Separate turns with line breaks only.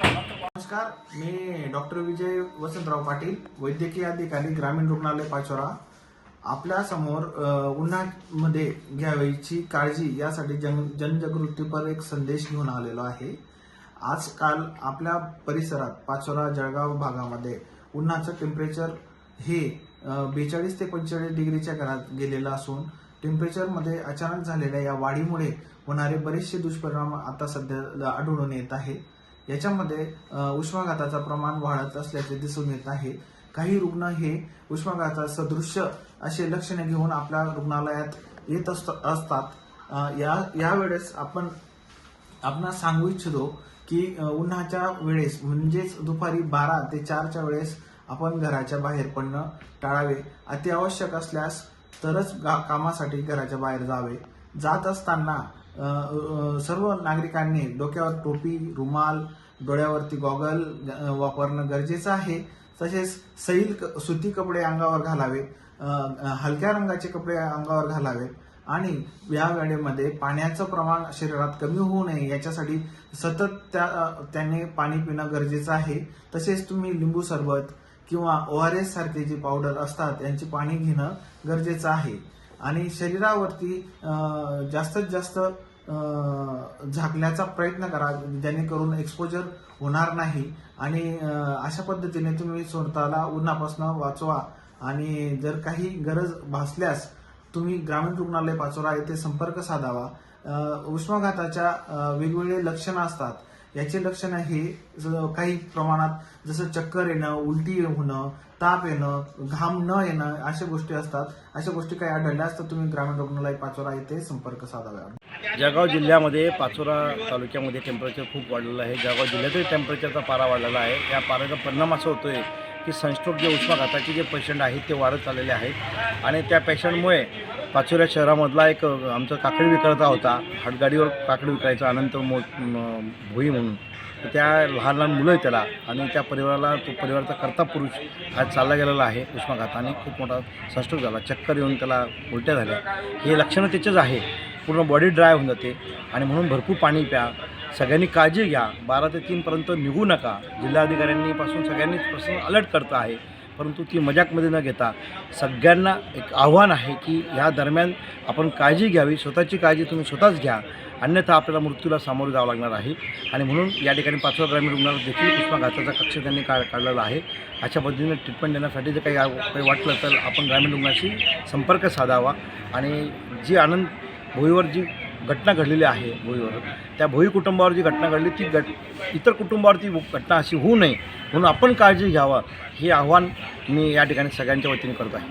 नमस्कार, मी डॉक्टर विजय वसंतराव पाटील, वैद्यकीय अधिकारी, ग्रामीण रुग्णालय पाचोरा. आपल्या समोर उन्हामध्ये घ्यावयाची काळजी यासाठी जनजागृतीपर एक संदेश घेऊन आलेलो आहे. आजकाल आपल्या परिसरात पाचोरा जळगाव भागामध्ये उन्हाचं टेम्परेचर हे 42 ते 45 डिग्रीच्या घरात गेलेलं असून टेम्परेचरमध्ये अचानक झालेल्या या वाढीमुळे होणारे बरेचसे दुष्परिणाम आता सध्या आढळून येत आहे. याच्यामध्ये उष्माघाताचं प्रमाण वाढत असल्याचे दिसून येत आहे. काही रुग्ण हे उष्माघाता सदृश्य असे लक्षणे घेऊन आपल्या रुग्णालयात येत असतात. यावेळेस आपण सांगू इच्छितो की उन्हाच्या वेळेस म्हणजेच दुपारी 12 ते 4च्या वेळेस आपण घराच्या बाहेर पडणं टाळावे. अति आवश्यक असल्यास तरच कामासाठी घराच्या बाहेर जावे. जात असताना सर्व नागरिकांनी डोक्यावर टोपी, रुमाल, डोळ्यावरती गॉगल वापरणं गरजेचं आहे. तसेच सैल सुती कपडे अंगावर घालावे, हलक्या रंगाचे कपडे अंगावर घालावे आणि या वेळेमध्ये पाण्याचं प्रमाण शरीरात कमी होऊ नये याच्यासाठी सतत त्याने पाणी पिणं गरजेचं आहे. तसेच तुम्ही लिंबू सरबत किंवा ORS सारखे जे पावडर असतात यांची पाणी घेणं गरजेचं आहे. आणि शरीरावरती जास्तीत जास्त झाकण्याचा प्रयत्न करा जेणेकरून एक्सपोजर होणार नाही आणि अशा पद्धतीने तुम्ही स्वतःला उन्हापासून वाचवा. आणि जर काही गरज भासल्यास तुम्ही ग्रामीण रुग्णालय पाचोरा येथे संपर्क साधावा. उष्माघाताच्या वेगवेगळे लक्षणं असतात. याचे लक्षणं हे काही प्रमाणात जसं चक्कर येणं, उलटी होणं, ताप येणं, घाम न येणं अशा गोष्टी असतात. अशा गोष्टी काही आढळल्यास तर तुम्ही ग्रामीण रुग्णालय पाचोरा येथे संपर्क साधावा.
जळगाव जिल्ह्यामध्ये पाचोरा तालुक्यामध्ये टेम्परेचर खूप वाढलेलं आहे. जळगाव जिल्ह्यातही टेम्परेचरचा पारा वाढलेला आहे. या पाऱ्याचा परिणाम असा होतोय की सनस्ट्रोक जे उष्माघाताचे जे पेशंट आहेत ते वाढत चाललेले आहेत आणि त्या पेशंटमुळे पाचोरा शहरामधला एक आमचा काकडी विक्रेता होता. हातगाडीवर काकडी विकायचा अनंत भोई म्हणून. त्या लहान लहान मुलं आहेत त्याला आणि त्या परिवाराला तो परिवाराचा कर्ता पुरुष आज चालला गेलेला आहे. उष्माघाताने खूप मोठा सनस्ट्रोक झाला, चक्कर येऊन त्याला उलट्या झाल्या. हे लक्षणं त्याचेच आहे. पूर्ण बॉडी ड्राय होऊन जाते आणि म्हणून भरपूर पाणी प्या. सगळ्यांनी काळजी घ्या. 12 ते 3पर्यंत निघू नका. जिल्हाधिकाऱ्यांनी सगळ्यांनी प्रश्न अलर्ट करता आहे, परंतु ती मजाकमध्ये न घेता सगळ्यांना एक आव्हान आहे की ह्या दरम्यान आपण काळजी घ्यावी. स्वतःची काळजी तुम्ही स्वतःच घ्या, अन्यथा आपल्याला मृत्यूला सामोरं जावं लागणार आहे. आणि म्हणून या ठिकाणी पाचोरा ग्रामीण रुग्णालयात देखील उष्माघाताचा कक्ष त्यांनी काढलेला आहे. अशा पद्धतीने ट्रीटमेंट देण्यासाठी जर काही वाटलं तर आपण ग्रामीण रुग्णाशी संपर्क साधावा. आणि जी आनंद भोईवर जी घटना घडलेली आहे भोईवर, त्या भोई कुटुंबावर जी घटना घडली ती इतर कुटुंबावर ती घटना अशी होऊ नये म्हणून आपण काळजी घ्यावा हे आव्हान मी या ठिकाणी सगळ्यांच्या वतीने करत आहे.